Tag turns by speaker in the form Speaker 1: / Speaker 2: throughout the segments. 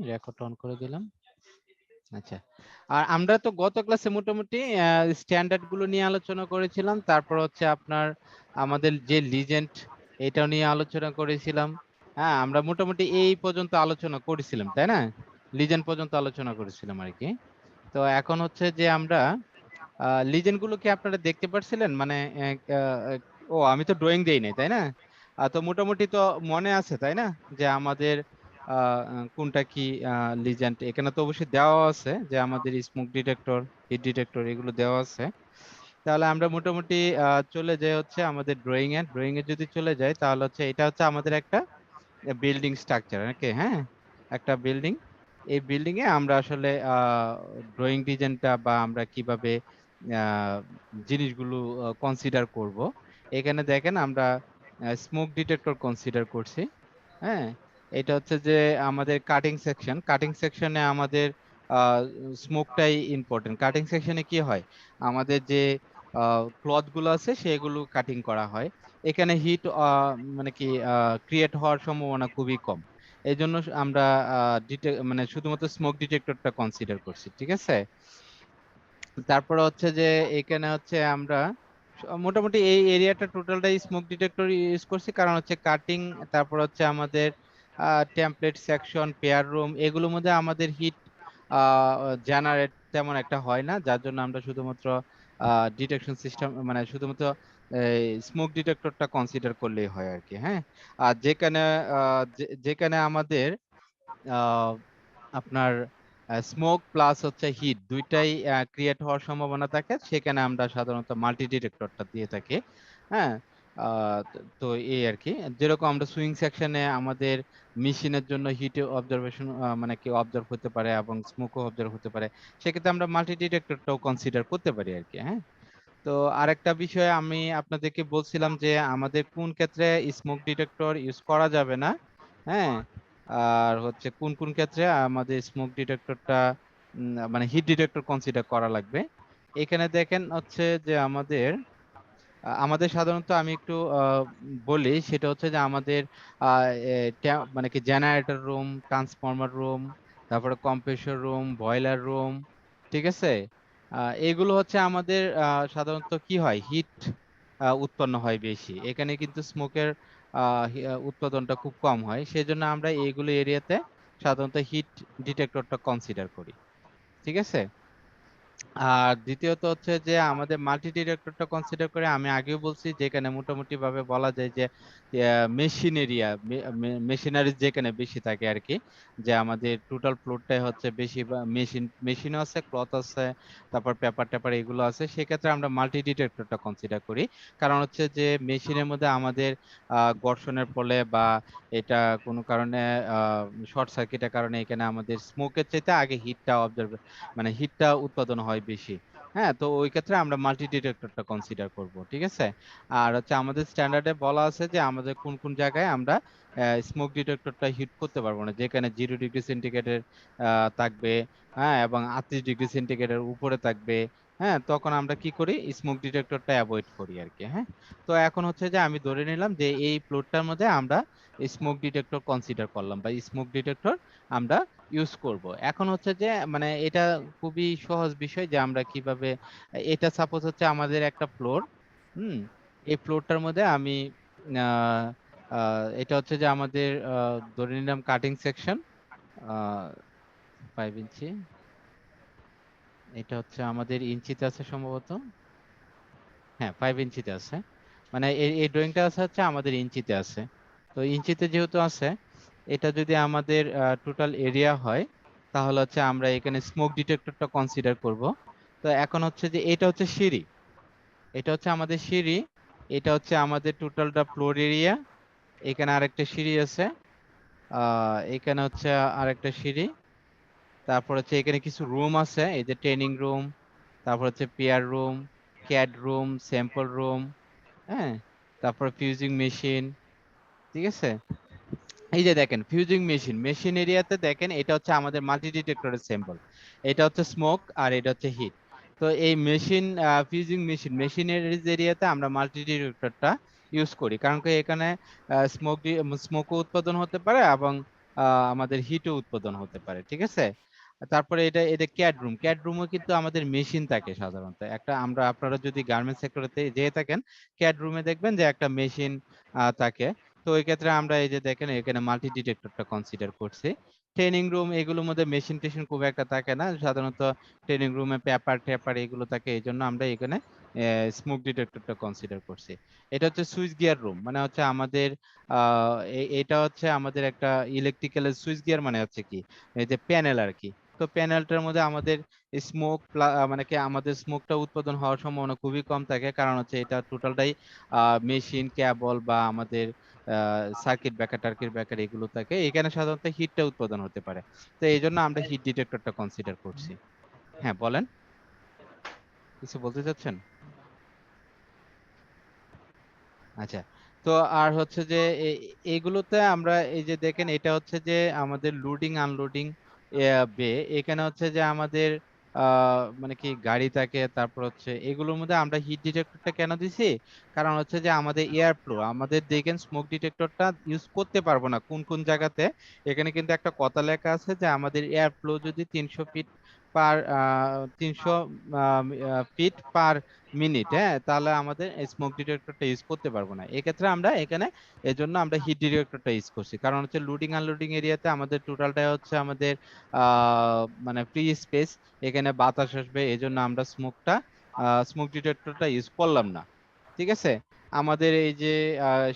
Speaker 1: Record on করে দিলাম। আচ্ছা, আর আমরা তো গত ক্লাসে মোটামুটি স্ট্যান্ডার্ড গুলো নিয়ে আলোচনা করেছিলাম। তারপর হচ্ছে আপনার আমাদের যে লিজেন্ড এটাও নিয়ে আলোচনা করেছিলাম। হ্যাঁ, আমরা মোটামুটি এই পর্যন্ত আলোচনা করেছিলাম, তাই না? লিজেন্ড পর্যন্ত আলোচনা করেছিলাম আর কি। তো এখন হচ্ছে যে আমরা লিজেন্ড গুলো কি আপনারা দেখতে পারছিলেন? মানে ও আমি তো ড্রয়িং দেই নাই, তাই না? তো মোটামুটি তো মনে আছে, তাই না? যে আমাদের কোনটা কি লিজেন্ড এখানে তো অবশ্যই দেওয়া আছে, যে আমাদের স্মোক ডিটেক্টর, হিট ডিটেক্টর এগুলো দেওয়া আছে। তাহলে আমরা মোটামুটি চলে যাই হচ্ছে আমাদের ড্রয়িং এ যদি চলে যাই, তাহলে হচ্ছে এটা হচ্ছে আমাদের একটা বিল্ডিং স্ট্রাকচার, ওকে? হ্যাঁ, একটা বিল্ডিং। এই বিল্ডিং এ আমরা আসলে ড্রয়িং ডিজাইনটা বা আমরা কিভাবে আহ, জিনিসগুলো কনসিডার করব, এখানে দেখেন আমরা স্মোক ডিটেক্টর কনসিডার করছি। হ্যাঁ, এটা হচ্ছে যে আমাদের কাটিং সেকশনে আমাদের স্মোকটাই ইম্পর্টেন্ট। কাটিং সেকশনে কি হয়, আমাদের যে ক্লথ গুলো আছে সেগুলো কাটিং করা হয়। এখানে হিট মানে কি ক্রিয়েট হওয়ার সম্ভাবনা খুবই কম। এই জন্য আমরা মানে শুধুমাত্র স্মোক ডিটেক্টরটা কনসিডার করছি, ঠিক আছে? তারপরে হচ্ছে যে এখানে হচ্ছে আমরা মোটামুটি এই এরিয়াটা টোটালটাই স্মোক ডিটেক্টর ইউজ করছি, কারণ হচ্ছে কাটিং, তারপর হচ্ছে আমাদের টেমপ্লেট সেকশন, পেয়ার রুম, এগুলোর মধ্যে আমাদের হিট জেনারেট তেমন একটা হয় না, যার জন্য আমরা শুধুমাত্র ডিটেকশন সিস্টেম মানে শুধুমাত্র স্মোক ডিটেক্টরটা কনসিডার করলেই হয় আর কি। হ্যাঁ, আর যেখানে যেখানে আমাদের আহ, আপনার স্মোক প্লাস হচ্ছে হিট দুইটাই ক্রিয়েট হওয়ার সম্ভাবনা থাকে, সেখানে আমরা সাধারণত মাল্টি ডিটেক্টরটা দিয়ে থাকি। হ্যাঁ, তো এই আর কি। যেরকম আমরা সুইং সেকশনে আমাদের মেশিনের জন্য হিট অবজারভেশন মানে কি অবজার্ভ হতে পারে এবং স্মোকও অবজার্ভ হতে পারে, সেক্ষেত্রে আমরা মাল্টি ডিটেক্টরটাও কনসিডার করতে পারি আর কি। হ্যাঁ, তো আরেকটা বিষয় আমি আপনাদেরকে বলছিলাম যে আমাদের কোন ক্ষেত্রে স্মোক ডিটেক্টর ইউজ করা যাবে না। হ্যাঁ, আর হচ্ছে কোন কোন ক্ষেত্রে আমাদের স্মোক ডিটেক্টরটা মানে হিট ডিটেক্টর কনসিডার করা লাগবে। এখানে দেখেন হচ্ছে যে আমাদের আমাদের সাধারণত আমি একটু বলি, সেটা হচ্ছে যে আমাদের মানে কি জেনারেটর রুম, ট্রান্সফরমার রুম, তারপরে কম্প্রেসর রুম, বয়লার রুম, ঠিক আছে? এগুলো হচ্ছে আমাদের সাধারণত কি হয়, হিট উৎপন্ন হয় বেশি, এখানে কিন্তু স্মোকের উৎপাদনটা খুব কম হয়, সেজন্য আমরা এইগুলো এরিয়াতে সাধারণত হিট ডিটেক্টরটা কনসিডার করি, ঠিক আছে? আর দ্বিতীয়ত হচ্ছে যে আমাদের মাল্টি ডিরেক্টরটা কনসিডার করে, আমি আগেও বলছি, যেখানে মোটামুটি ভাবে বলা যায় যে মেশিন এরিয়া, মেশিনারি যেখানে বেশি থাকে আর কি, যে আমাদের টোটাল ফ্লোরটাই হচ্ছে বেশি, মেশিনও আছে, ক্লথ আছে, তারপর পেপার টেপার এগুলো আছে, সেক্ষেত্রে আমরা মাল্টি ডিটেক্টরটা কনসিডার করি। কারণ হচ্ছে যে মেশিনের মধ্যে আমাদের ঘর্ষণের ফলে বা এটা কোনো কারণে শর্ট সার্কিটের কারণে এখানে আমাদের স্মোকের চাইতে আগে হিটটা অবজার্ভ মানে হিটটা উৎপাদন হয় বেশি। হ্যাঁ, তো ওই ক্ষেত্রে আমরা মাল্টি ডিটেক্টরটা কনসিডার করব, ঠিক আছে? আর হচ্ছে আমাদের স্ট্যান্ডার্ডে বলা আছে যে আমাদের কোন কোন জায়গায় আমরা স্মোক ডিটেক্টরটা হিট করতে পারবো না, যেখানে 0 ডিগ্রি সেন্টিগ্রেডের থাকবে, হ্যাঁ, এবং 38 ডিগ্রি সেন্টিগ্রেডের উপরে থাকবে। হ্যাঁ, তখন আমরা কি করি, স্মোক ডিটেক্টরটা অ্যাভয়েড করি আর কি। হ্যাঁ, তো এখন হচ্ছে যে আমি ধরে নিলাম যে এই ফ্লোরটার মধ্যে আমরা স্মোক ডিটেক্টর কনসিডার করলাম বা স্মোক ডিটেক্টর আমরা ইউজ করব। এখন হচ্ছে যে মানে এটা খুবই সহজ বিষয় যে আমরা কিভাবে, এটা সাপোজ হচ্ছে আমাদের একটা ফ্লোর। হুম, এই ফ্লোরটার মধ্যে আমি আহ, এটা হচ্ছে যে আমাদের ধরে নিলাম কাটিং সেকশন 5 ইঞ্চি, এটা হচ্ছে আমাদের ইঞ্চিতে আছে সম্ভবত। হ্যাঁ, 5 ইঞ্চিতে আছে, মানে এই এই ড্রয়িংটা আছে হচ্ছে আমাদের ইঞ্চিতে আছে। তো ইঞ্চিতে যেহেতু আছে, এটা যদি আমাদের টোটাল এরিয়া হয়, তাহলে হচ্ছে আমরা এখানে স্মোক ডিটেক্টরটা কনসিডার করব। তো এখন হচ্ছে যে এটা হচ্ছে সিঁড়ি, এটা হচ্ছে আমাদের সিঁড়ি, এটা হচ্ছে আমাদের টোটালটা ফ্লোর এরিয়া। এখানে আরেকটা সিঁড়ি আছে, এখানে হচ্ছে আরেকটা সিঁড়ি। তারপর হচ্ছে এখানে কিছু রুম আছে, এই যে ট্রেনিং রুম, তারপর হচ্ছে pair room, CAD room, sample room. হ্যাঁ, তারপর ফিউজিং মেশিন, ঠিক আছে? এই যে দেখেন ফিউজিং মেশিন, মেশিন এরিয়াতে দেখেন এটা হচ্ছে আমাদের মাল্টি ডিটেক্টরের স্যাম্পল, এটা হচ্ছে স্মোক আর এটা হচ্ছে হিট। তো এই মেশিন ফিউজিং মেশিনের এরিয়াতে আমরা মাল্টি ডিটেক্টরটা ইউজ করি, কারণ কি এখানে স্মোকও উৎপাদন হতে পারে এবং আমাদের হিটও উৎপাদন হতে পারে, ঠিক আছে। তারপরে এটা এটা ক্যাড রুমও কিন্তু আমাদের মেশিন থাকে সাধারণত একটা। আপনারা যদি গার্মেন্টস সেক্টরেতে যেয়ে থাকেন, ক্যাড রুমে দেখবেন যে একটা মেশিন থাকে। তো ওই ক্ষেত্রে আমরা এই যে দেখেন এখানে মাল্টি ডিটেক্টরটা কনসিডার করছি। ট্রেনিং রুম এগুলোর মধ্যে মেশিন টেশিন খুব একটা থাকে না সাধারণত। ট্রেনিং রুমে পেপার টেপার এগুলো থাকে, এই জন্য আমরা এখানে স্মোক ডিটেক্টরটা কনসিডার করছি। এটা হচ্ছে সুইচ গিয়ার রুম, মানে হচ্ছে আমাদের এটা হচ্ছে আমাদের একটা ইলেকট্রিক্যাল সুইচ গিয়ার, মানে হচ্ছে কি এই যে প্যানেল আর কি। তো প্যানেলটার মধ্যে আমাদের স্মোক মানে কি আমাদের স্মোকটা উৎপাদন হওয়ার সম্ভাবনা খুবই কম থাকে, কারণ হচ্ছে এটা টোটালটাই মেশিন কেবল বা আমাদের সার্কিট ব্রেকার টার্কিট ব্রেকার এগুলো থাকে, এখানে সাধারণত হিটটা উৎপাদন হতে পারে। তো এই জন্য আমরা হিট ডিটেক্টরটা কনসিডার করছি। হ্যাঁ বলেন, কিছু বলতে চাচ্ছেন? আচ্ছা, তো আর হচ্ছে যে এইগুলোতে আমরা এই যে দেখেন এটা হচ্ছে যে আমাদের লোডিং আনলোডিং বে। এখানে হচ্ছে যে আমাদের মানে কি গাড়ি থাকে, তারপর হচ্ছে এগুলোর মধ্যে আমরা হিট ডিটেক্টরটা কেন দিছি, কারণ হচ্ছে যে আমাদের এয়ার ফ্লো, আমাদের দেখেন স্মোক ডিটেক্টরটা ইউজ করতে পারবো না কোন কোন জায়গাতে। এখানে কিন্তু একটা কথা লেখা আছে যে আমাদের এয়ার ফ্লো যদি 300 feet per 300 feet per minute, হ্যাঁ, তাহলে আমাদের স্মোক ডিটেক্টরটা ইউজ করতে পারবো না। এক্ষেত্রে আমরা এখানে এজন্য আমরা হিট ডিটেক্টরটা ইউজ করছি, কারণ হচ্ছে লোডিং আনলোডিং এরিয়াতে আমাদের টোটালটাই হচ্ছে আমাদের মানে ফ্রি স্পেস, এখানে বাতাস আসবে, এজন্য আমরা স্মোক ডিটেক্টরটা ইউজ করলাম না, ঠিক আছে। আমাদের এই যে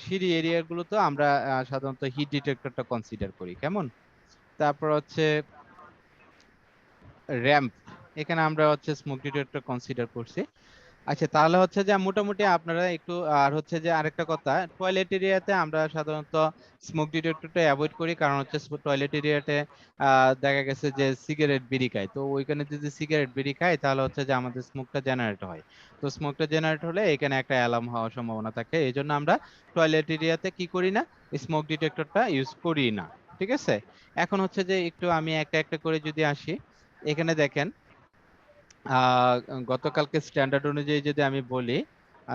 Speaker 1: সিঁড়ি এরিয়া গুলোতে আমরা সাধারণত হিট ডিটেক্টরটা কনসিডার করি, কেমন। তারপর হচ্ছে র্যাম্প, এখানে আমরা হচ্ছে স্মোক ডিটেক্টর কনসিডার করছি। আচ্ছা, তাহলে হচ্ছে যে মোটামুটি আপনারা একটু, আর হচ্ছে যে আরেকটা কথা, টয়লেট এরিয়াতে আমরা সাধারণত স্মোক ডিটেক্টরটা অ্যাভয়েড করি, কারণ হচ্ছে টয়লেট এরিয়াতে দেখা গেছে যে সিগারেট বিড়ি খায়, তো ওইখানে যদি সিগারেট বিড়ি খায় তাহলে হচ্ছে যে আমাদের স্মোকটা জেনারেট হয়। তো স্মোকটা জেনারেট হলে এখানে একটা অ্যালার্ম হওয়ার সম্ভাবনা থাকে, এই জন্য আমরা টয়লেট এরিয়াতে কি করি না, স্মোক ডিটেক্টরটা ইউজ করি না, ঠিক আছে। এখন হচ্ছে যে একটু আমি একটা একটা করে যদি আসি, এখানে দেখেন আহ গতকালকে স্ট্যান্ডার্ড অনুযায়ী যদি আমি বলি,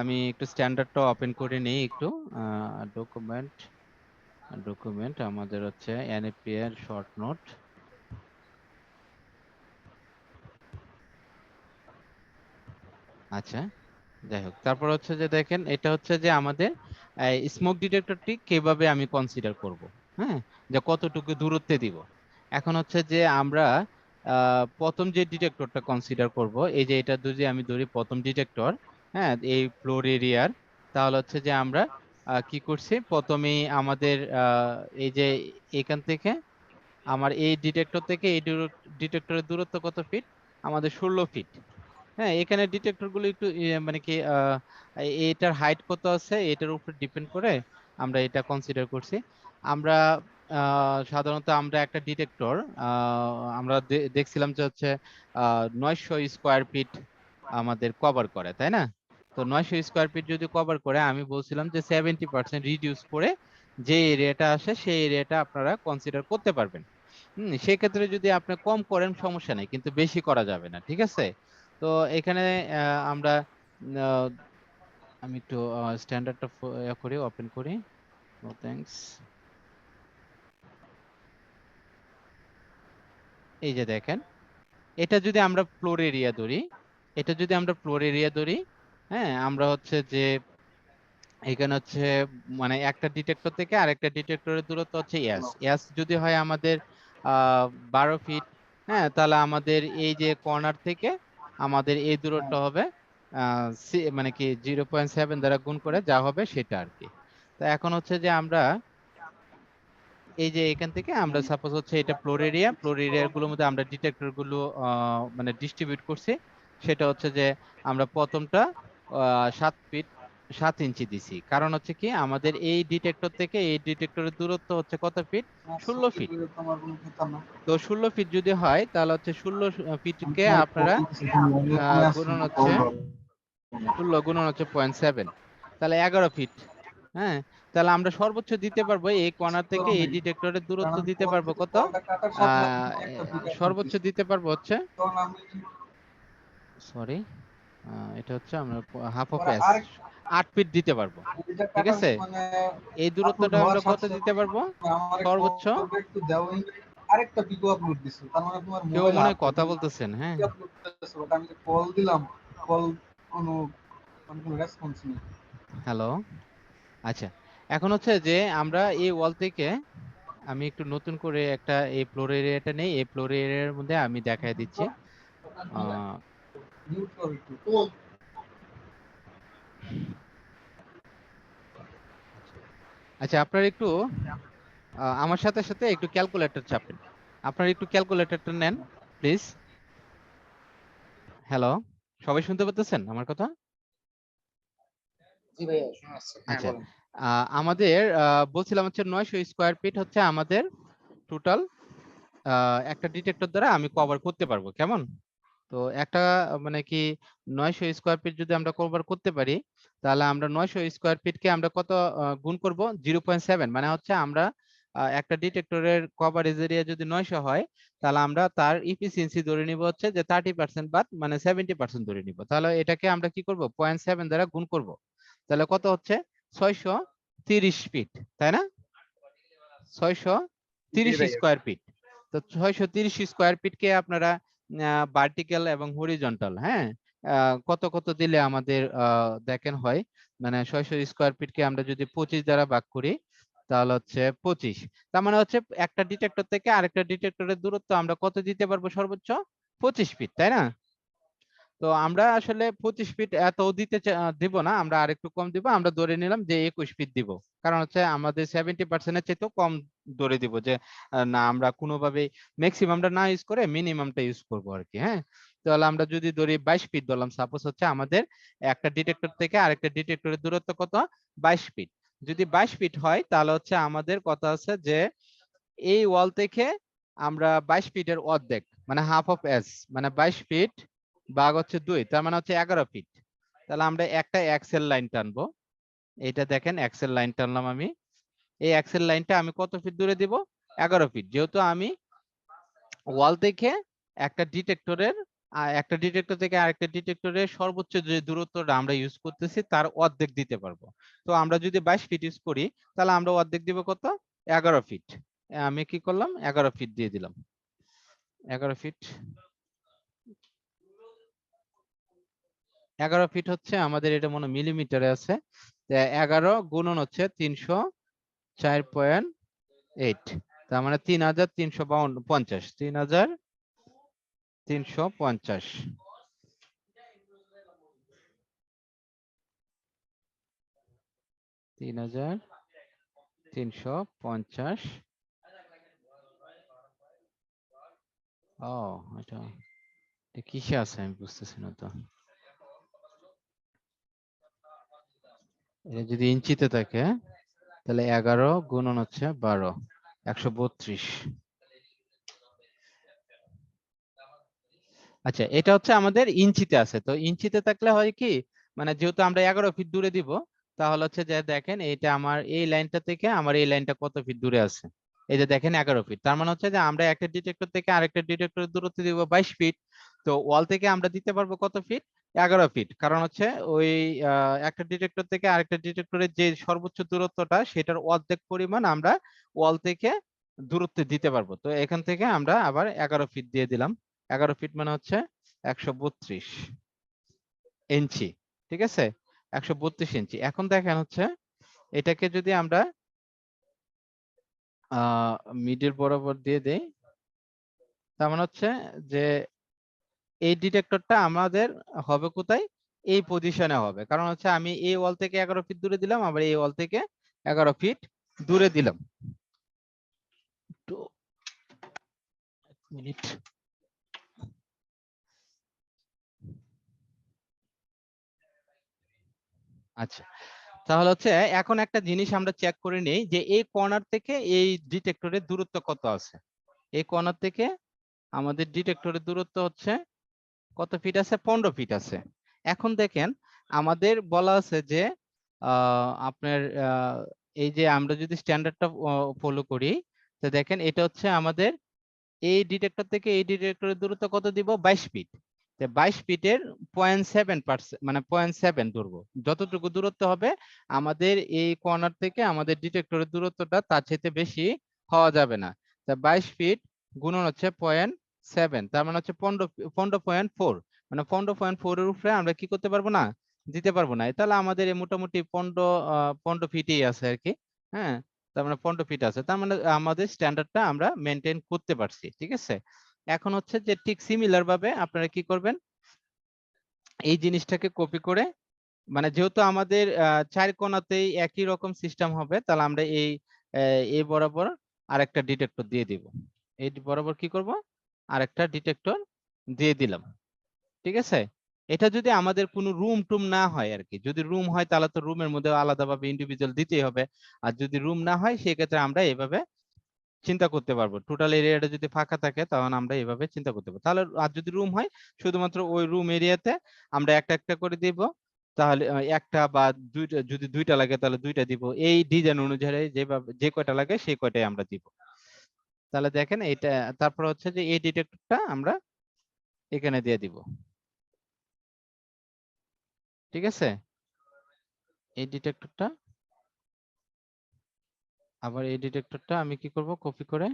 Speaker 1: আমি একটু স্ট্যান্ডার্ডটা ওপেন করে নিই একটু। ডকুমেন্ট ডকুমেন্ট আমাদের হচ্ছে এনএপি এর শর্ট নোট। আচ্ছা, যাই হোক, তারপর হচ্ছে যে দেখেন এটা হচ্ছে যে আমাদের স্মোক ডিটেক্টরটি কিভাবে আমি কনসিডার করব, হ্যাঁ, যে কতটুকু দূরত্বে দিব। এখন হচ্ছে যে আমরা প্রথম যে ডিটেক্টরটা কনসিডার করব, এই যে এটা যদি আমি ধরি প্রথম ডিটেক্টর, হ্যাঁ, এই ফ্লোর এরিয়ার, তাহলে হচ্ছে যে আমরা কি করছি, প্রথমেই আমাদের এই যে এখান থেকে আমার এই ডিটেক্টর থেকে এই ডিটেক্টরের দূরত্ব কত ফিট, আমাদের 16 ফিট। হ্যাঁ, এখানে ডিটেক্টর গুলো একটু মানে কি এটার হাইট কত আছে এটার উপর ডিপেন্ড করে আমরা এটা কনসিডার করছি। আমরা সাধারণত আমরা একটা ডিটেক্টর আমরা দেখছিলাম যে হচ্ছে 900 স্কোয়ার ফিট আমাদের কভার করে, তাই না। তো 900 স্কোয়ার ফিট যদি কভার করে, আমি বলছিলাম যে 70% রিডিউস করে যে এরিয়াটা আসে সেই এরিয়াটা আপনারা কনসিডার করতে পারবেন। সেক্ষেত্রে যদি আপনি কম করেন সমস্যা নেই, কিন্তু বেশি করা যাবে না, ঠিক আছে। তো এখানে আমরা আহ, আমি একটু স্ট্যান্ডার্ডটা করি, ওপেন করি। No thanks. এই যে দেখেন, এটা যদি আমরা ফ্লোর এরিয়া ধরি, এটা যদি আমরা ফ্লোর এরিয়া ধরি, হ্যাঁ, আমরা হচ্ছে যে এখানে হচ্ছে মানে একটা ডিটেক্টর থেকে আরেকটা ডিটেক্টরের দূরত্ব হচ্ছে এস এস যদি হয় আমাদের 12 ফিট, হ্যাঁ, তাহলে আমাদের এই যে কর্নার থেকে আমাদের এই দূরত্ব হবে মানে কি 0.7 দ্বারা গুণ করে যা হবে সেটা আর কি। তো এখন হচ্ছে যে আমরা এই যে এখান থেকে আমরা সাপোজ হচ্ছে এটা ফ্লোর এরিয়া গুলোর মধ্যে আমরা ডিটেক্টর গুলো মানে ডিস্ট্রিবিউট করছি। সেটা হচ্ছে যে আমরা প্রথমটা 7 ফিট 7 ইঞ্চি দিছি, কারণ হচ্ছে কি আমাদের এই ডিটেক্টর থেকে এই ডিটেক্টরের দূরত্ব হচ্ছে কত ফিট, 16 ফিট। তো 16 ফিট যদি হয় তাহলে হচ্ছে 16 ফিটকে আপনারা গুণন হচ্ছে 16 গুণন হচ্ছে 0.7, তাহলে 11 ফিট। হ্যাঁ, তাহলে আমরা সর্বোচ্চ দিতে পারবো এই কর্নার থেকে এই ডিটেক্টরের দূরত্ব দিতে পারবো কত, সর্বোচ্চ দিতে পারবো হচ্ছে, সরি, এটা হচ্ছে আমরা হাফ অফ এস, 8 ফিট দিতে পারবো,
Speaker 2: এটা
Speaker 1: ঠিক
Speaker 2: কাটার
Speaker 1: আছে?
Speaker 2: মানে
Speaker 1: এই
Speaker 2: আপলোড
Speaker 1: দূরত্বটা
Speaker 2: হওয়ার
Speaker 1: আমরা কত
Speaker 2: সাথে
Speaker 1: দিতে পারবো
Speaker 2: সাথে আমারে
Speaker 1: সর্বোচ্চ?
Speaker 2: করবে একটু দেওয়াই আরেকটা ভিডিও আপলোড দিছো, তার মানে তোমার
Speaker 1: কেউ
Speaker 2: মোবাইল
Speaker 1: মনে হয়
Speaker 2: হাতে,
Speaker 1: কথা
Speaker 2: তুমি
Speaker 1: বলতেছেন, হ্যাঁ?
Speaker 2: আপলোড করতেছো, বাট আমি কল দিলাম, কল কোনো কোনো রেসপন্স নেই।
Speaker 1: হ্যালো, আচ্ছা। এখন হচ্ছে যে আমরা এই ওয়াল থেকে আমি একটু নতুন করে একটা এই ফ্লোর এরিয়াটা নেই, এই ফ্লোর এরিয়ার মধ্যে আমি দেখায় দিচ্ছি।
Speaker 2: মিউট করো একটু।
Speaker 1: আচ্ছা, আপনারা একটু আমার সাথে সাথে একটু ক্যালকুলেটর চাপেন। আপনারা একটু ক্যালকুলেটরটা নেন প্লিজ। হ্যালো, সবাই শুনতে পাচ্ছেন আমার কথা?
Speaker 2: জি ভাইয়া শোনা যাচ্ছে, হ্যাঁ
Speaker 1: আচ্ছা,
Speaker 2: বলেন।
Speaker 1: আমাদের বলছিলাম হচ্ছে 900 স্কোয়ার ফিট হচ্ছে আমাদের টোটাল একটা ডিটেক্টর দ্বারা আমি কভার করতে পারবো, কেমন? তো একটা মানে কি 900 স্কোয়ার ফিট যদি আমরা কভার করতে পারি, তাহলে আমরা 900 স্কোয়ার ফিটকে আমরা কত গুণ করব? 0.7, মানে হচ্ছে আমরা একটা ডিটেক্টরের কভারেজ এরিয়া যদি 900 হয়, তাহলে আমরা তার ইফিসিয়েন্সি ধরে নিব হচ্ছে যে 30% বাদ, মানে 70% ধরে নিব। তাহলে এটাকে আমরা কি করব? 0.7 দ্বারা গুণ করব। তাহলে কত হচ্ছে? 630 ফিট, তাই না?
Speaker 2: জি
Speaker 1: 630
Speaker 2: ভাইয়া।
Speaker 1: Square feet. তো 630 স্কোয়ার ফিটকে আপনারা ভার্টিক্যাল এবং হরিজন্টাল, হ্যাঁ, কত কত দিলে আমাদের দেখেন হয়, মানে 600 স্কোয়ার ফিটকে আমরা যদি 25 দ্বারা ভাগ করি, তাহলে হচ্ছে 25। তার মানে হচ্ছে একটা ডিটেক্টর থেকে আরেকটা ডিটেক্টরের দূরত্ব আমরা কত দিতে পারবো? সর্বোচ্চ 25 ফিট, তাই না? তো আমরা আসলে 25 ফিট এত দিতে দিব না, আমরা আরেকটু কম দিব। আমরা ধরে নিলাম যে 21 ফিট দিব, কারণ হচ্ছে আমাদের 70% এর চাইতেও কম ধরে দিব, যে না আমরা কোনোভাবেই ম্যাক্সিমামটা না ইউজ করে মিনিমামটা ইউজ করবো আর কি, হ্যাঁ। তাহলে আমরা যদি ধরি 22 ফিট ধরলাম, সাপোজ হচ্ছে আমাদের একটা ডিটেক্টর থেকে আরেকটা ডিটেক্টরের দূরত্ব কত? 22 ফিট। যদি 22 ফিট হয়, তাহলে হচ্ছে আমাদের কথা আছে যে এই ওয়াল থেকে আমরা 22 ফিটের অর্ধেক, মানে হাফ অফ এস, মানে 22 ফিট ভাগ হচ্ছে 2, তার মানে হচ্ছে 11 ফিট। তাহলে আমরা একটা এক্সেল লাইন টানবো। এইটা দেখেন, এক্সেল লাইন টানলাম আমি। এই এক্সেল লাইনটা আমি কত ফিট দূরে দিব? 11 ফিট। যেহেতু আমি ওয়াল থেকে একটা ডিটেক্টরের একটা ডিটেক্টর থেকে আরেকটা ডিটেক্টরের সর্বোচ্চ যে দূরত্বটা আমরা ইউজ করতেছি তার অর্ধেক দিতে পারবো। তো আমরা যদি 22 ফিট ইউজ করি, তাহলে আমরা অর্ধেক দিব কত? 11 ফিট। আমি কি করলাম? 11 ফিট দিয়ে দিলাম। 11 ফিট, 11 ফিট হচ্ছে আমাদের, এটা মনে মিলিমিটারে আছে। 11 গুণন হচ্ছে 304.8, তার মানে 3350, 3350। 3350। ও, এটা কিসে আছে আমি বুঝতেছি না তো। এটা যদি ইঞ্চিতে থাকে, তাহলে 11 গুণন হচ্ছে 12, 132। আচ্ছা, এটা হচ্ছে আমাদের ইঞ্চিতে আছে। তো ইঞ্চিতে থাকলে হয় কি, মানে যেহেতু আমরা 11 ফিট দূরে দিব, তাহলে হচ্ছে যে দেখেন এইটা আমার এই লাইনটা থেকে আমার এই লাইনটা কত ফিট দূরে আছে? এই যে দেখেন 11 ফিট। তার মানে হচ্ছে যে আমরা একটা ডিটেক্টর থেকে আরেকটা ডিটেক্টরের দূরত্ব দিব 22 ফিট। তো ওয়াল থেকে আমরা দিতে পারবো কত ফিট? 11 ফিট। কারণ হচ্ছে ওই একটা ডিটেক্টর থেকে আরেকটা ডিটেক্টরের যে সর্বোচ্চ দূরত্বটা, সেটার অর্ধেক পরিমাণ আমরা ওয়াল থেকে দূরত্ব দিতে পারবো। তো এখান থেকে আমরা আবার 11 ফিট দিয়ে দিলাম। 11 ফিট মানে হচ্ছে 132 ইঞ্চি, ঠিক আছে? 132 ইঞ্চি। এখন দেখেন হচ্ছে এটাকে যদি আমরা মিডল বরাবর দিয়ে দেই, তার মানে হচ্ছে যে এই ডিটেক্টরটা আমাদের হবে কোথায়? এই পজিশনে হবে। কারণ হচ্ছে আমি এই ওয়াল থেকে 11 ফিট দূরে দিলাম, আবার এই ওয়াল থেকে 11 ফিট দূরে দিলাম। তো মিনিট। আচ্ছা, তাহলে হচ্ছে এখন একটা জিনিস আমরা চেক করে নেই যে এই কর্নার থেকে এই ডিটেক্টরের দূরত্ব কত আছে। এই কর্নার থেকে আমাদের ডিটেক্টরের দূরত্ব হচ্ছে কত ফিট আছে? 15 ফিট আছে। এখন দেখেন আমাদের বলা আছে যে আপনার এই যে আমরা যদি স্ট্যান্ডার্ডটা ফলো করি, তো দেখেন এটা হচ্ছে আমাদের এই ডিটেক্টর থেকে এই ডিটেক্টরের দূরত্ব কত দিব? 22 ফিট। 22 ফিটের 0.7% মানে 0.7 ধরবো, যতটুকু দূরত্ব হবে আমাদের এই কর্নার থেকে আমাদের ডিটেক্টরের দূরত্বটা তার চাইতে বেশি হওয়া যাবে না। তা 22 ফিট গুণন হচ্ছে 0.7, তার মানে হচ্ছে 15.4, মানে 15.4 এর উপরে আমরা কি করতে পারবো না, দিতে পারবো না। তাহলে আমাদের এই মোটামুটি 15 ফিটই আছে আর কি। হ্যাঁ, তার মানে 15 ফিট আছে, তার মানে আমাদের স্ট্যান্ডার্ডটা আমরা মেনটেন করতে পারছি। ঠিক আছে, এখন হচ্ছে যে ঠিক সিমিলার ভাবে আপনারা কি করবেন, এই জিনিসটাকে কপি করে, মানে যেহেতু আমাদের 4 কোণাতেই একই রকম সিস্টেম হবে, তাহলে আমরা এই বরাবর আরেকটা ডিটেক্টর দিয়ে দিব। এই বরাবর কি করব, আরেকটা ডিটেক্টর দিয়ে দিলাম। ঠিক আছে, এটা যদি আমাদের কোনো রুম টুম না হয় আর কি, যদি রুম হয় তাহলে তো রুমের মধ্যে আলাদাভাবে ইন্ডিভিজুয়াল দিতেই হবে, আর যদি রুম না হয় সেক্ষেত্রে আমরা এভাবে চিন্তা করতে পারবো। টোটাল এরিয়াটা যদি ফাঁকা থাকে তখন আমরা এভাবে চিন্তা করতে পারবো। তাহলে আর যদি রুম হয় শুধুমাত্র ওই রুম এরিয়াতে আমরা একটা একটা করে দিব, তাহলে একটা বা দুইটা, যদি দুইটা লাগে তাহলে দুইটা দিব, এই ডিজাইন অনুযায়ী যেভাবে যে কয়টা লাগে সেই কয়টাই আমরা দিব। তাহলে দেখেন এটা, তারপর হচ্ছে যে এই ডিটেক্টরটা আমরা এখানে দিয়ে দিব। ঠিক আছে, এই ডিটেক্টরটা, আবার এই ডিটেক্টরটা আমি কি করব, কপি করে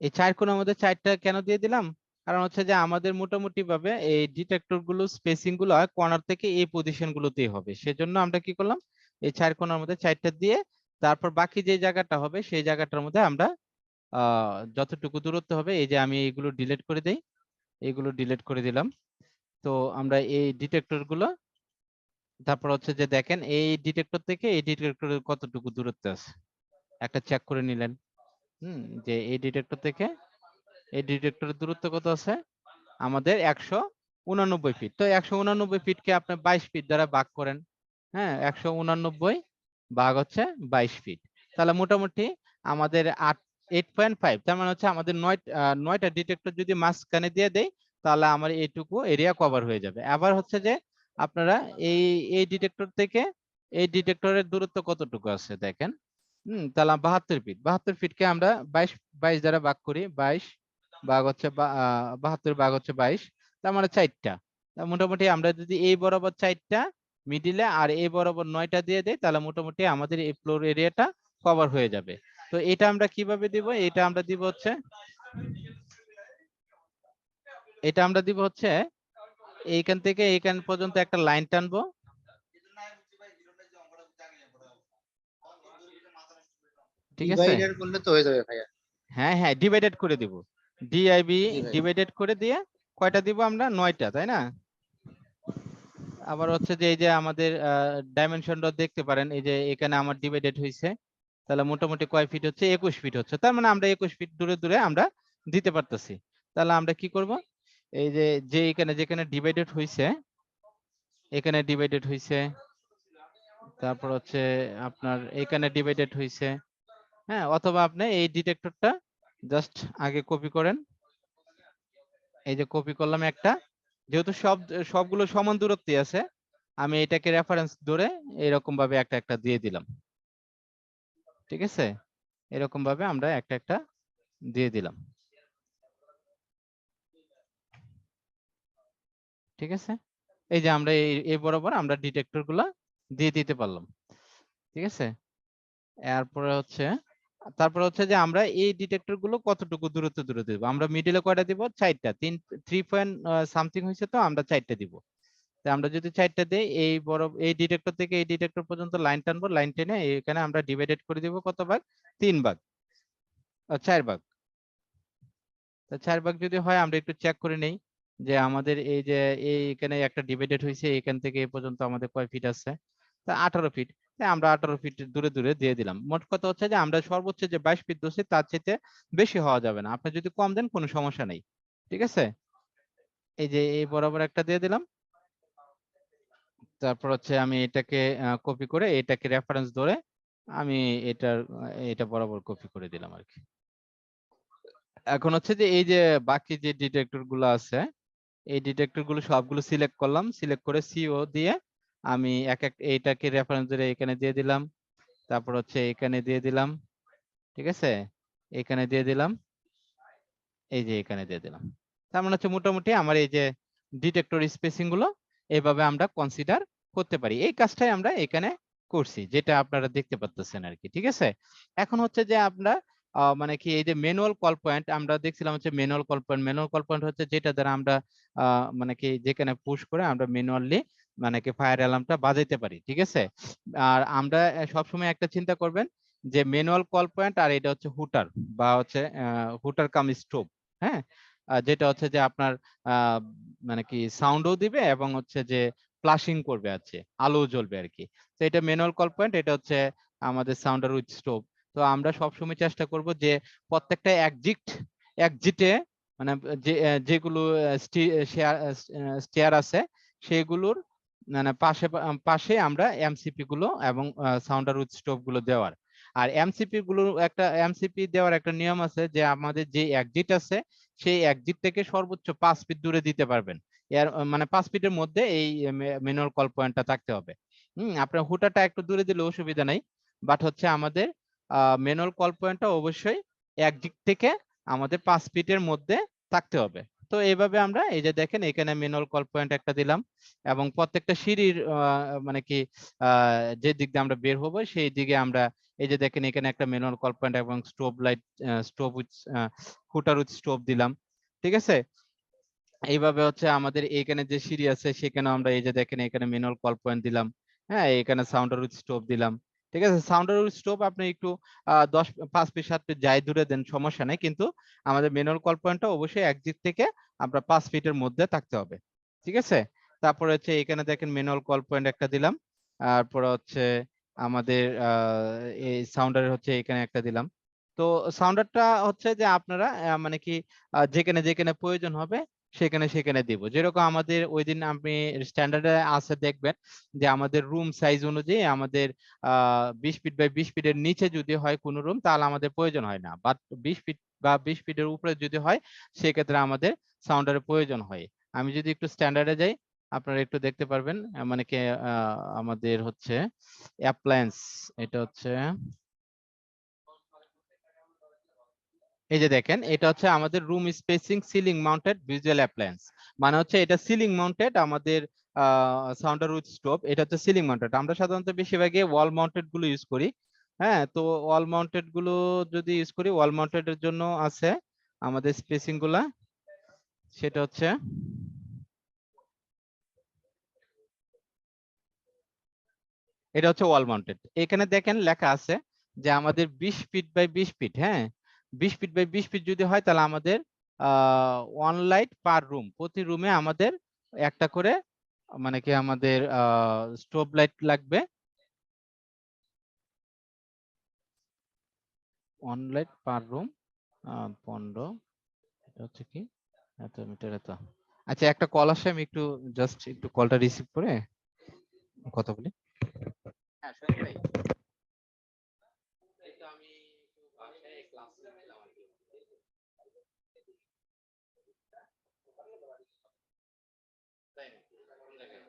Speaker 1: এই 4 কোণের মধ্যে 4টা কেন দিয়ে দিলাম, কারণ হচ্ছে যে আমাদের মোটামুটি ভাবে এই ডিটেক্টর গুলো স্পেসিং গুলো কর্নার থেকে এই পজিশন গুলোতেই হবে, সেজন্য আমরা কি করলাম, এই 4 কোণের মধ্যে 4টা দিয়ে তারপর বাকি যে জায়গাটা হবে সেই জায়গাটার মধ্যে আমরা যতটুকু দূরত্ব হবে, এই যে আমি এইগুলো ডিলিট করে দেই, এইগুলো ডিলিট করে দিলাম। তো আমরা এই ডিটেক্টর গুলো, তারপর হচ্ছে যে দেখেন এই ডিটেক্টর থেকে এই ডিটেক্টরের কতটুকু দূরত্ব আছে একটা চেক করে নিলেন। যে এই ডিটেক্টর থেকে এই ডিটেক্টরের দূরত্ব কত আছে আমাদের 189 ফিট। তো 189 ফিটকে আপনি 22 ফিট দ্বারা ভাগ করেন। হ্যাঁ, 189 ভাগ হচ্ছে 22 ফিট, তাহলে মোটামুটি আমাদের 8.5, তার মানে হচ্ছে আমাদের 9টা ডিটেক্টর যদি মাঝখানে দিয়ে দেই তাহলে আমার এইটুকু এরিয়া কভার হয়ে যাবে। আবার হচ্ছে যে আপনারা এই এই ডিটেক্টর থেকে এই ডিটেক্টরের দূরত্ব কতটুকু আছে দেখেন। তাহলে 72 ফিট, 72 ফিটকে আমরা 22 দ্বারা ভাগ করি, 22 ভাগ হচ্ছে 72 ভাগ হচ্ছে 22, তার মানে 4টা। মোটামুটি আমরা যদি এই বরাবর 4টা মিডিলে আর এই বরাবর 9টা দিয়ে দেই তাহলে মোটামুটি আমাদের এই ফ্লোর এরিয়াটা কভার হয়ে যাবে। তো এটা আমরা কিভাবে দিব, এটা আমরা দিব হচ্ছে, এটা আমরা দিব হচ্ছে এইখান থেকে এইখান পর্যন্ত একটা লাইন টানবো। ঠিক আছে,
Speaker 3: ডিভাইডার করলে তো হয়ে যাবে ভাইয়া।
Speaker 1: হ্যাঁ হ্যাঁ, ডিভাইডেড করে দিব, ডিআইবি
Speaker 3: জি ভাই।
Speaker 1: ডিভাইডেড করে দিয়ে কয়টা দিব আমরা, 9টা, তাই না? আবার হচ্ছে যে এই যে আমাদের ডাইমেনশনটা দেখতে পারেন, এই যে এখানে আমার ডিভাইডেড হয়েছে, তাহলে মোটামুটি কয় ফিট হচ্ছে, 21 ফিট হচ্ছে, তার মানে আমরা 21 ফিট দূরে দূরে আমরা দিতে পারতেছি। তাহলে আমরা কি করব, এই যে যে এখানে যেখানে ডিভাইডেড হয়েছে, এখানে ডিভাইডেড হয়েছে, তারপর হচ্ছে আপনার এখানে ডিভাইডেড হয়েছে। হ্যাঁ, অথবা আপনি এই ডিটেক্টরটা জাস্ট আগে কপি করেন, এই যে কপি করলাম একটা, যেহেতু সবগুলো সমান দূরত্বে আছে আমি এটাকে রেফারেন্স ধরে এরকম ভাবে একটা একটা দিয়ে দিলাম। ঠিক আছে, এরকম ভাবে আমরা একটা একটা দিয়ে দিলাম। ঠিক আছে, এই যে আমরা এই বরাবর আমরা ডিটেক্টর গুলা দিয়ে দিতে পারলাম। ঠিক আছে, এরপরে হচ্ছে তারপরে হচ্ছে যে আমরা এই ডিটেক্টর গুলো কতটুকু দূরত্ব দূরে দেব, আমরা মিডিলে কয়টা দিব, 4টা, 3 পয়েন্ট সামথিং হয়েছে, তো আমরা 4টা দিব। তো আমরা যদি 4টা দেই, এই ডিটেক্টর থেকে এই ডিটেক্টর পর্যন্ত লাইন টানবো, লাইন টেনে এখানে আমরা ডিভাইডেড করে দিব কত ভাগ, 3 ভাগ, 4 ভাগ। তো 4 ভাগ যদি হয় আমরা একটু চেক করে নেই যে আমাদের এই যে এইখানে একটা ডিভাইডেড হয়েছে, এখান থেকে এই পর্যন্ত আমাদের কয় ফিট আছে, তা 18 ফিট। তাই আমরা 18 ফিট দূরে দূরে দিয়ে দিলাম। মোট কথা হচ্ছে যে আমরা সর্বোচ্চ যে 22 ফিট ধরছি তার চাইতে বেশি হওয়া যাবে না, আপনি যদি কম দেন কোনো সমস্যা নেই। ঠিক আছে, এই যে এই বরাবর একটা দিয়ে দিলাম, তারপর হচ্ছে আমি এটাকে কপি করে এটাকে রেফারেন্স ধরে আমি এটা বরাবর কপি করে দিলাম আর কি। এখন হচ্ছে যে এই যে বাকি যে ডিটেক্টর গুলো আছে, এই ডিটেক্টর গুলো সবগুলো সিলেক্ট করলাম, সিলেক্ট করে সিও দিয়ে আমি এক এক এইটাকে রেফারেন্স ধরে এখানে দিয়ে দিলাম, তারপর হচ্ছে এখানে দিয়ে দিলাম। ঠিক আছে, এখানে দিয়ে দিলাম, এই যে এখানে দিয়ে দিলাম। তার মানে হচ্ছে মোটামুটি আমার এই যে ডিটেক্টর স্পেসিং গুলো এভাবে আমরা কনসিডার করতে পারি। এই কাজটাই আমরা এখানে করছি, যেটা আপনারা দেখতে পাচ্ছেন আর কি। ঠিক আছে, এখন হচ্ছে যে আমরা মানে কি এই যে ম্যানুয়াল কল পয়েন্ট আমরা দেখছিলাম হচ্ছে manual call point. Manual call point হচ্ছে যেটা দ্বারা আমরা মানে কি যেখানে পুশ করে আমরা ম্যানুয়ালি মানে কি ফায়ার অ্যালার্মটা বাজাইতে পারি। ঠিক আছে, আর আমরা সবসময় একটা চিন্তা করবেন যে ম্যানুয়াল কল পয়েন্ট আর এটা হচ্ছে হুটার বা হচ্ছে হুটার কাম স্টোভ। হ্যাঁ, যেটা হচ্ছে যে আপনার মানে কি সাউন্ডও দিবে এবং হচ্ছে যে ফ্লাশিং করবে, আছে আলো জ্বলবে আর কি। তো এটা ম্যানুয়াল কল পয়েন্ট, এটা হচ্ছে আমাদের সাউন্ডার উইথ স্টোভ। তো আমরা সবসময় চেষ্টা করব যে প্রত্যেকটা এক্সিটে মানে যেগুলো স্টেয়ার আছে সেগুলোর মানে পাশে আমরা এমসিপি গুলো এবং সাউন্ডার উইথ স্টোভ গুলো দেওয়ার। আর এমসিপি দেওয়ার একটা নিয়ম আছে যে আমাদের যে এক্সিট আছে সেই এক্সিট থেকে সর্বোচ্চ 5 ফিট দূরে দিতে পারবেন। এর মানে 5 ফিটের মধ্যে এই ম্যানুয়াল কল পয়েন্টটা থাকতে হবে। আপনার হুটারটা একটু দূরে দিলে অসুবিধা নাই, বাট হচ্ছে আমাদের ম্যানুয়াল কল পয়েন্টটা অবশ্যই এক্সিট থেকে আমাদের 5 ফিটের মধ্যে থাকতে হবে। তো এইভাবে আমরা এই যে দেখেন এখানে ম্যানুয়াল কল পয়েন্ট একটা দিলাম এবং প্রত্যেকটা সিঁড়ির মানে কি যে দিক দিয়ে আমরা বের হবো সেই দিকে আমরা এই যে দেখেন এখানে একটা ম্যানুয়াল কল পয়েন্ট এবং stove with hooter with stove দিলাম। ঠিক আছে, এইভাবে হচ্ছে আমাদের এখানে যে সিঁড়ি আছে সেখানে আমরা এই যে দেখেন এখানে ম্যানুয়াল কল পয়েন্ট দিলাম। হ্যাঁ, এখানে সাউন্ডার উইথ স্টোভ দিলাম। ঠিক আছে, সাউন্ডার উইথ স্টোভ আপনি একটু 5 ফিট 7 ফিট যাই দূরে দেন সমস্যা নেই, কিন্তু আমাদের ম্যানুয়াল কল পয়েন্টটা অবশ্যই এক্সিট থেকে আমরা 5 ফিটের মধ্যে থাকতে হবে। ঠিক আছে, তারপরে হচ্ছে এখানে দেখেন ম্যানুয়াল কল পয়েন্ট একটা দিলাম, তারপরে হচ্ছে আমাদের এই সাউন্ডার হচ্ছে এখানে একটা দিলাম। তো সাউন্ডারটা হচ্ছে যে আপনারা মানে কি যেখানে যেখানে প্রয়োজন হবে সেখানে সেখানে দিব। যেরকম আমাদের ওই দিন আপনি স্ট্যান্ডার্ডে আছে দেখবেন যে আমাদের রুম সাইজ অনুযায়ী আমাদের 20 ফিট বাই 20 ফিটের নিচে যদি হয় কোনো রুম তাহলে আমাদের প্রয়োজন হয় না, বাট 20 ফিট বা 20 ফিটের উপরে যদি হয় সেক্ষেত্রে আমাদের সাউন্ডারের প্রয়োজন হয়। আমি যদি একটু স্ট্যান্ডার্ডে যাই আপনারা একটু দেখতে পারবেন মানে কি আমাদের হচ্ছে অ্যাপ্লায়েন্স, এটা হচ্ছে এই যে দেখেন এটা হচ্ছে আমাদের room spacing ceiling mounted visual appliance. মানে হচ্ছে এটা সিলিং মাউন্টেড আমাদের সাউন্ডার উইথ স্টোভ, এটা হচ্ছে সিলিং মাউন্টেড। আমরা সাধারণত বেশিরভাগই ওয়াল মাউন্টেড গুলো ইউজ করি। হ্যাঁ, তো ওয়াল মাউন্টেড গুলো যদি ইউজ করি, ওয়াল মাউন্টেড এর জন্য আছে আমাদের স্পেসিং গুলা, সেটা হচ্ছে এটা হচ্ছে ওয়াল মাউন্টেড। এখানে দেখেন লেখা আছে যে আমাদের 20 ফিট বাই 20 ফিট। হ্যাঁ, 20 ফিট বাই 20 ফিট যদি হয় তাহলে আমাদের 1 লাইট পার রুম, প্রতি রুমে আমাদের একটা করে মানে কি আমাদের স্টোভ লাইট লাগবে। 1 লাইট পার রুম 15, এটা হচ্ছে কি এত মিটার এত। আচ্ছা, একটা কল আসে, আমি একটু জাস্ট একটু কলটা রিসিভ করে কথা বলি। হ্যাঁ শোনেন ভাই, এই তো আমি একটু বাসায় ক্লাস নিলাম আর কি। তাই নাকি? কোন জায়গায়?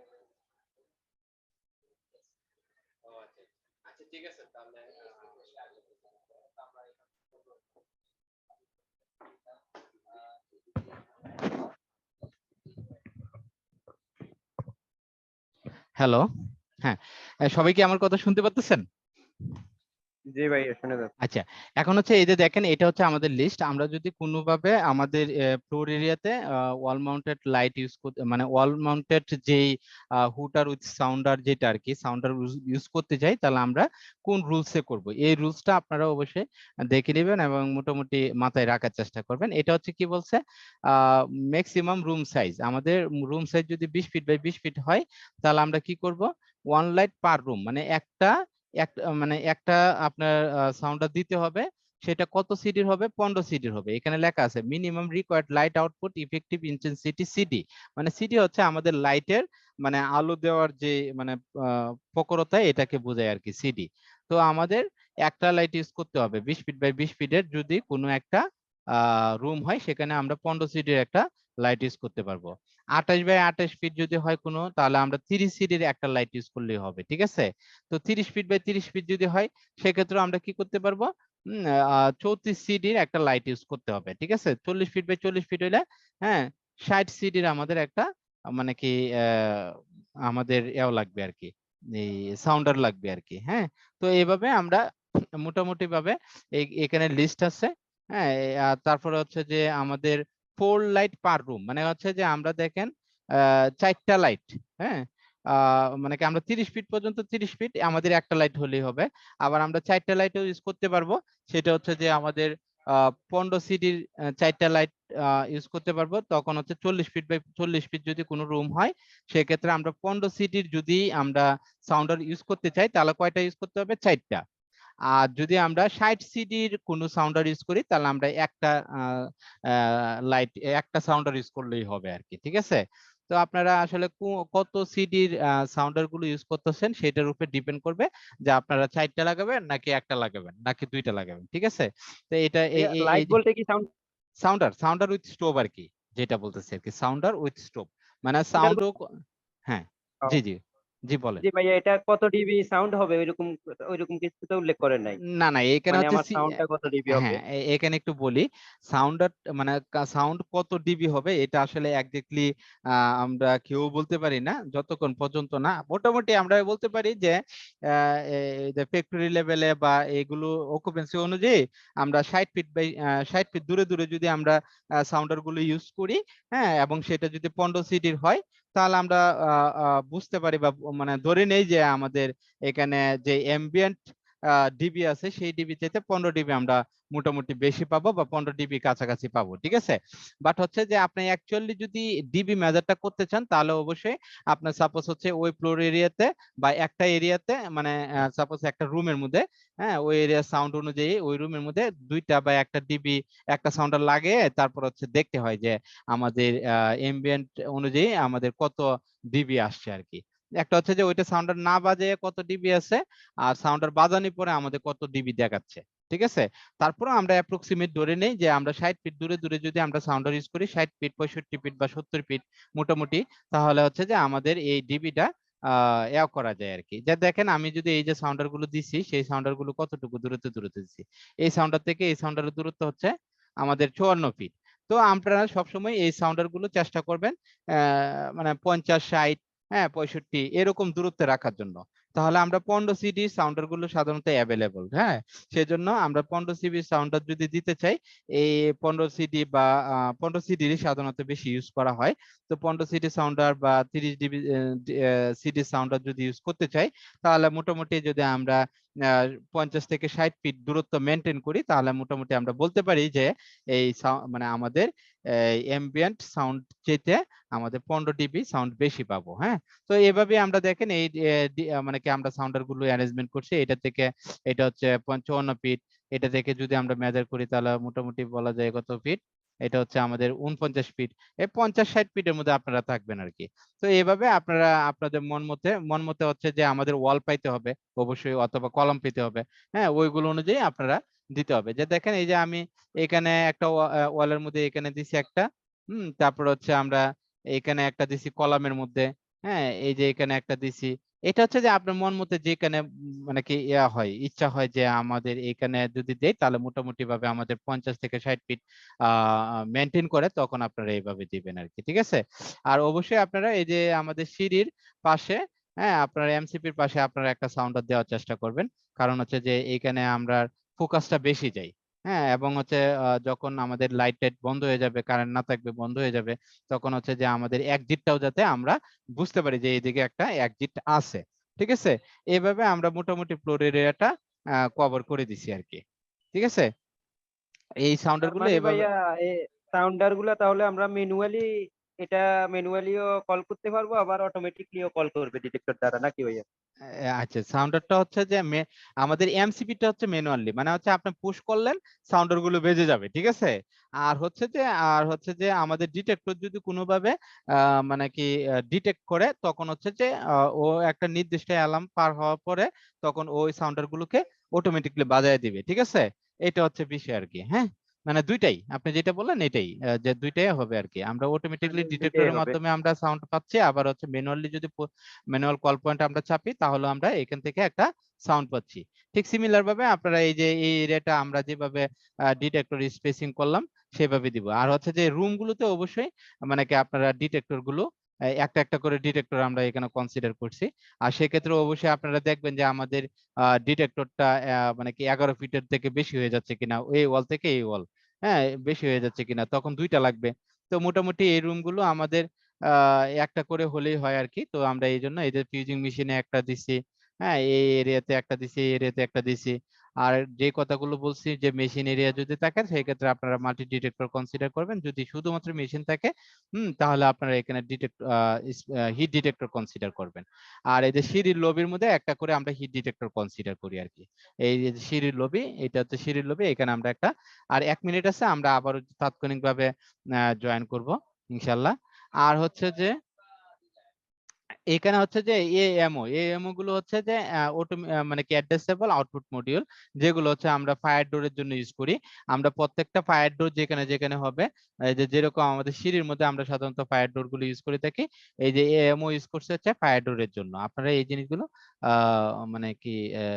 Speaker 1: ও আচ্ছা আচ্ছা, ঠিক আছে তাহলে হ্যালো। হ্যাঁ, সবাই কি আমার কথা শুনতে পাচ্ছেন?
Speaker 3: জি ভাই, শুনে যাচ্ছে।
Speaker 1: আচ্ছা, এখন হচ্ছে এই যে দেখেন এটা হচ্ছে আমাদের লিস্ট। আমরা যদি কোনোভাবে আমাদের ফ্লোর এরিয়াতে ওয়াল মাউন্টেড লাইট ইউজ করতে মানে ওয়াল মাউন্টেড যেই হুটার উইথ সাউন্ডার যেটা আর কি সাউন্ডার ইউজ করতে চাই তাহলে আমরা কোন রুলসে করব, এই রুলসটা আপনারা অবশ্যই দেখে নেবেন এবং মোটামুটি মাথায় রাখার চেষ্টা করবেন। এটা হচ্ছে কি বলছে ম্যাক্সিমাম রুম সাইজ, আমাদের রুম সাইজ যদি 20 ফিট বাই 20 ফিট হয় তাহলে আমরা কি করব 1 লাইট পার রুম, মানে একটা আপনার সাউন্ডার দিতে হবে। সেটা কত সিডির হবে? 15 সিডির হবে। এখানে লেখা আছে minimum required light output effective intensity CD. মানে সিডি হচ্ছে আমাদের লাইটের মানে আলো দেওয়ার যে মানে প্রখরতা, এটাকে বোঝায় আর কি সিডি। তো আমাদের একটা লাইট ইউজ করতে হবে 20 ফিট বাই 20 ফিটের, যদি কোনো একটা রুম হয় সেখানে আমরা 15 সিডির একটা লাইট ইউজ করতে পারবো। 28 বাই 28 ফিট যদি হয় কোনো, তাহলে আমরা 30 সিডির একটা লাইট ইউজ করলেই হবে, ঠিক আছে? তো 30 ফিট বাই 30 ফিট যদি হয়, সেক্ষেত্রে আমরা কি করতে পারবো, 34 সিডির একটা লাইট ইউজ করতে হবে, ঠিক আছে? 40 ফিট বাই 40 ফিট হইলে, হ্যাঁ, 60 সিডির আমাদের একটা মানে কি আমাদের এও লাগবে আর কি, এই সাউন্ডার লাগবে আর কি, হ্যাঁ। তো এইভাবে আমরা মোটামুটি ভাবে এখানে লিস্ট আছে, হ্যাঁ। আর তারপরে হচ্ছে যে আমাদের 4 লাইট পার রুম, মানে হচ্ছে যে আমরা দেখেন 4টা লাইট, হ্যাঁ। মানে কি আমরা 30 ফিট পর্যন্ত 30 ফিট আমাদের একটা লাইট হলেই হবে। আবার আমরা 4টা লাইটও ইউজ করতে পারবো, সেটা হচ্ছে যে আমাদের 15 সিডির 4টা লাইট ইউজ করতে পারবো। তখন হচ্ছে 40 ফিট বাই 40 ফিট যদি কোনো রুম হয়, সেক্ষেত্রে আমরা 15 সিডির যদি আমরা সাউন্ডার ইউজ করতে চাই, তাহলে কয়টা ইউজ করতে হবে, 4টা। আর যদি আমরা 60 সিডির কোনো সাউন্ডার ইউজ করি, তাহলে আমরা একটা লাইট, একটা সাউন্ডার ইউজ করলেই হবে আর কি, ঠিক আছে? তো আপনারা আসলে কত সিডির সাউন্ডার গুলো ইউজ করতেছেন, সেটার উপর ডিপেন্ড করবে যে আপনারা 4টা লাগাবেন নাকি একটা লাগাবেন নাকি 2টা লাগাবেন, ঠিক আছে? তো এটা এই
Speaker 3: লাইট বলতে কি sound
Speaker 1: sounder sounder with stove আর কি, যেটা বলতেছি আর কি, সাউন্ডার উইথ স্টোভ, মানে সাউন্ডও, হ্যাঁ। জি জি, জি বলেন।
Speaker 3: জি ভাইয়া, এটা কত ডিবি সাউন্ড হবে ওইরকম কিছু তো উল্লেখ করেন নাই।
Speaker 1: না না, এখানে
Speaker 3: মানে
Speaker 1: হচ্ছে
Speaker 3: আমার সাউন্ডটা কত ডিবি হবে?
Speaker 1: হ্যাঁ, এখানে একটু বলি, সাউন্ডার মানে সাউন্ড কত ডিবি হবে এটা আসলে একজাক্টলি আমরা কেউ বলতে পারি না, যতক্ষণ পর্যন্ত না মোটামুটি আমরা বলতে পারি যে ফ্যাক্টরি লেভেলে বা এগুলো অকুপেন্সি অনুযায়ী আমরা 60 ফিট বাই 60 ফিট দূরে দূরে যদি আমরা সাউন্ডার গুলো ইউজ করি, হ্যাঁ, এবং সেটা যদি 15 সিটির হয়, তাহলে আমরা বুঝতে পারি বা মানে ধরে নেই যে আমাদের এখানে যে এমবিয়েন্ট ডিবি আছে, সেই ডিবি চাইতে 15 ডিবি আমরা মোটামুটি বেশি পাবো বা 15 ডিবি কাছাকাছি পাবো, ঠিক আছে? বাট হচ্ছে যে আপনি অ্যাকচুয়ালি যদি ডিবি মেজারটা করতে চান, তাহলে অবশ্যই আপনার সাপোজ হচ্ছে ওই ফ্লোর এরিয়াতে বা একটা এরিয়াতে, মানে সাপোজ একটা রুমের মধ্যে, হ্যাঁ, ওই এরিয়া সাউন্ড অনুযায়ী ওই রুমের মধ্যে 2টা বা একটা ডিবি একটা সাউন্ডার লাগে, তারপর হচ্ছে দেখতে হয় যে আমাদের এমবিয়েন্ট অনুযায়ী আমাদের কত ডিবি আসছে আর কি। একটা হচ্ছে যে ওইটা সাউন্ডার না বাজে কত ডিবি আছে, আর সাউন্ডার বাজানোর পরে আমাদের কত ডিবি দেখাচ্ছে, ঠিক আছে? তারপরে আমরা অ্যাপ্রক্সিমেট ধরে নেই যে আমরা 60 ফিট দূরে দূরে যদি আমরা সাউন্ডার ইউজ করি, 60 ফিট 65 ফিট বা 70 ফিট মোটামুটি, তাহলে হচ্ছে যে আমাদের এই ডিবিটা ইয়া করা যায় আর কি। যে দেখেন আমি যদি এই যে সাউন্ডার গুলো দিছি, সেই সাউন্ডার গুলো কতটুকু দূরত্বে দূরত্বে দিছি, এই সাউন্ডার থেকে এই সাউন্ডারের দূরত্ব হচ্ছে আমাদের 54 ফিট। তো আপনারা সবসময় এই সাউন্ডার গুলো চেষ্টা করবেন মানে 50, 60, হ্যাঁ, 65 এরকম দূরত্বে রাখার জন্য। তাহলে আমরা 15 সিডি সাউন্ডার গুলো সাধারণত অ্যাভেলেবল, হ্যাঁ। সেজন্য আমরা 15 সিবি সাউন্ডার যদি দিতে চাই, এই 15 সিডি বা 15 সিডি সাধারণত বেশি ইউজ করা হয়। তো 15 সিডি সাউন্ডার বা 30 ডিবি সিডি সাউন্ডার যদি ইউজ করতে চাই, তাহলে মোটামুটি যদি আমরা 50 থেকে 60 ফিট দূরত্ব মেনটেন করি, তাহলে মোটামুটি আমরা বলতে পারি যে এই মানে আমাদের এম্বিয়েন্ট সাউন্ড চেয়ে আমাদের 15 ডিবি সাউন্ড বেশি পাবো, হ্যাঁ। তো এভাবে আমরা দেখেন এই মানে কি আমরা সাউন্ডার গুলো অ্যারেঞ্জমেন্ট করছি, এটা থেকে এটা হচ্ছে 54 ফিট, এটা থেকে যদি আমরা মেজার করি, তাহলে মোটামুটি বলা যায় কত ফিট, এটা হচ্ছে আমাদের 49 ফিট। এই 50-60 ফিটের মধ্যে আপনারা থাকবেন আর কি। তো এভাবে আপনারা আপনাদের মন মতে হচ্ছে যে আমাদের ওয়াল পাইতে হবে অবশ্যই, অথবা কলাম পেতে হবে, হ্যাঁ, ওইগুলো অনুযায়ী আপনারা দিতে হবে। যে দেখেন এই যে আমি এখানে একটা ওয়ালের মধ্যে এখানে দিছি একটা, তারপর হচ্ছে আমরা এখানে একটা দিছি কলামের মধ্যে, হ্যাঁ, এই যে এখানে একটা দিছি। এটা হচ্ছে যে আপনার মন মতে যেখানে মানে কি ইচ্ছা হয় যে আমাদের এখানে যদি দেই, তাহলে মোটামুটি ভাবে আমাদের 50 থেকে 60 ফিট মেনটেন করে, তখন আপনারা এইভাবে দিবেন আর কি, ঠিক আছে? আর অবশ্যই আপনারা এই যে আমাদের সিঁড়ির পাশে, হ্যাঁ, আপনার এমসিপির পাশে আপনারা একটা সাউন্ডার দেওয়ার চেষ্টা করবেন, কারণ হচ্ছে যে এইখানে আমরা ফোকাসটা বেশি যাই, হ্যাঁ। এবং হচ্ছে যখন আমাদের লাইট টাইট বন্ধ হয়ে যাবে, কারেন্ট না থাকবে, বন্ধ হয়ে যাবে, তখন হচ্ছে যে আমাদের এক্সিটটাও যাতে আমরা বুঝতে পারি যে এইদিকে একটা এক্সিট আছে, ঠিক আছে? এইভাবে আমরা মোটামুটি ফ্লোর এরিয়াটা কভার করে দিছি আর কি, ঠিক আছে? এই সাউন্ডার
Speaker 3: তার
Speaker 1: গুলো
Speaker 3: মানে
Speaker 1: এভাবে।
Speaker 3: ভাইয়া এই সাউন্ডার গুলা তাহলে আমরা এটা ম্যানুয়ালিও কল করতে পারবো, আবার অটোমেটিকলিও কল করবে ডিটেক্টর দ্বারা, নাকি ভাইয়া?
Speaker 1: আচ্ছা, সাউন্ডারটা হচ্ছে যে আমাদের এমসিপিটা হচ্ছে ম্যানুয়ালি, মানে হচ্ছে আপনি পুশ করলেন, সাউন্ডার গুলো বেজে যাবে, ঠিক আছে? আর হচ্ছে যে আমাদের ডিটেক্টর যদি কোনোভাবে মানে কি ডিটেক্ট করে, তখন হচ্ছে যে ও একটা নির্দিষ্ট অ্যালার্ম পার হওয়ার পরে তখন ওই সাউন্ডার গুলোকে অটোমেটিকলি বাজায় দিবে, ঠিক আছে? এটা হচ্ছে বিষয় আর কি, হ্যাঁ। মানে দুইটাই আপনি যেটা বললেন এটাই যে দুইটাই হবে আর কি। আমরা অটোমেটিকলি
Speaker 3: দুইটাই
Speaker 1: ডিটেক্টরের
Speaker 3: হবে।
Speaker 1: মাধ্যমে আমরা সাউন্ড পাচ্ছি, আবার হচ্ছে ম্যানুয়ালি যদি ম্যানুয়াল কল পয়েন্ট আমরা চাপি তাহলে আমরা এখান থেকে একটা সাউন্ড পাচ্ছি। ঠিক সিমিলার ভাবে আপনারা এই যে এই এরিয়াটা আমরা যেভাবে ডিটেক্টর স্পেসিং করলাম সেভাবে দিব। আর হচ্ছে যে রুম গুলোতে অবশ্যই মানে কি আপনারা ডিটেক্টর গুলো একটা একটা করে ডিটেক্টর আমরা এখানে কনসিডার করছি। আর সেক্ষেত্রে অবশ্যই আপনারা দেখবেন যে আমাদের ডিটেক্টরটা মানে কি 11 ফিটের থেকে বেশি হয়ে যাচ্ছে কিনা, এই ওয়াল থেকে এই ওয়াল, হ্যাঁ বেশি হয়ে যাচ্ছে কিনা, তখন দুইটা লাগবে। তো মোটামুটি এই রুম গুলো আমাদের একটা করে হলেই হয় আর কি। তো আমরা এই জন্য এই যে ফিউজিং মেশিনে একটা দিছি, হ্যাঁ এই এরিয়াতে একটা দিছি, এই এরিয়াতে একটা দিছি। আর যে কথাগুলো বলছি যে মেশিন এরিয়া যদি থাকে সেই ক্ষেত্রে আপনারা মাল্টি ডিটেক্টর কনসিডার করবেন। যদি শুধুমাত্র মেশিন থাকে তাহলে আপনারা এখানে হিট ডিটেক্টর কনসিডার করবেন। আর এই যে সিঁড়ির লবির মধ্যে একটা করে আমরা হিট ডিটেক্টর কনসিডার করি আর কি। এই যে সিঁড়ির লবি, এটা হচ্ছে সিঁড়ির লবি, এখানে আমরা একটা, আর 1 মিনিট আছে আমরা আবারও তাৎক্ষণিকভাবে জয়েন করব ইনশাল্লাহ। আর হচ্ছে যে এখানে হচ্ছে যে এএমও গুলো হচ্ছে যে মানে কি অ্যাড্রেসেবল আউটপুট মডিউল, যেগুলো হচ্ছে আমরা ফায়ার ডোরের জন্য ইউজ করি। আমরা প্রত্যেকটা ফায়ার ডোর যেখানে যেখানে হবে, এই যে যেরকম আমাদের সিঁড়ির মধ্যে আমরা সাধারণত ফায়ার ডোর গুলো ইউজ করে থাকি, এই যে এএমও ইউজ করছে হচ্ছে ফায়ার ডোরের জন্য। আপনারা এই জিনিসগুলো মানে কি